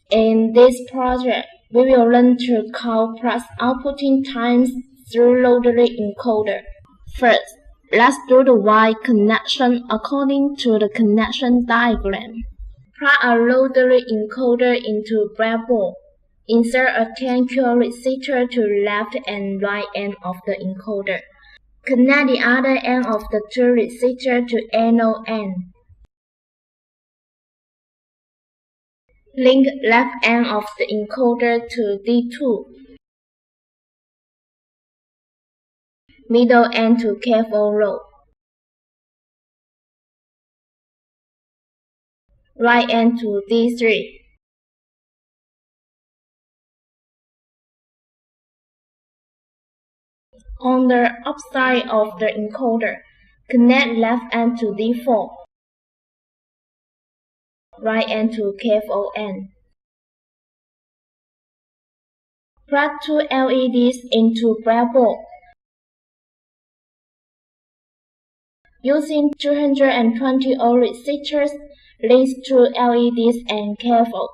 In this project, we will learn to count plus outputting times through Rotary encoder. First, let's do the Y connection according to the connection diagram. Plug a Rotary encoder into breadboard. Insert a 10Q resistor to left and right end of the encoder. Connect the other end of the two resistors to anode end. Link left end of the encoder to D2. Middle end to K4 row. Right end to D3. On the upside of the encoder, connect left end to D4. Right end to K4 end. Plug two LEDs into breadboard. Using 220 ohm resistors, link two LEDs and K4.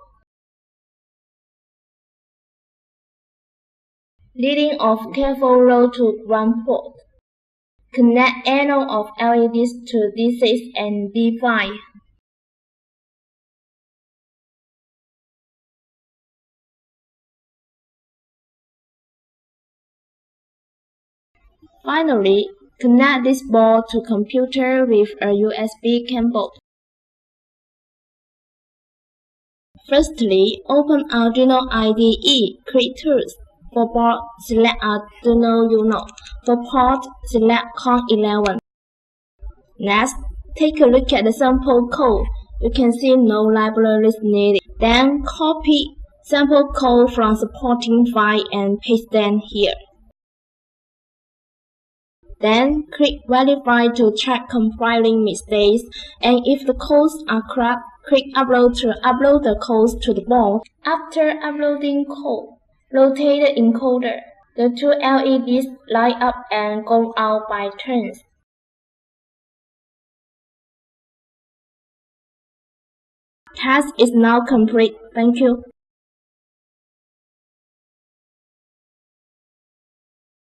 Leading of K4 row to ground port. Connect anode of LEDs to D6 and D5. Finally, connect this board to computer with a USB cable. Firstly, open Arduino IDE, click Tools. For board, select Arduino Uno. For port, select COM11. Next, take a look at the sample code. You can see no libraries needed. Then copy sample code from supporting file and paste them here. Then click Verify to check compiling mistakes, and if the codes are correct, click Upload to upload the codes to the board. After uploading code, rotate the encoder. The two LEDs light up and go out by turns. Task is now complete. Thank you.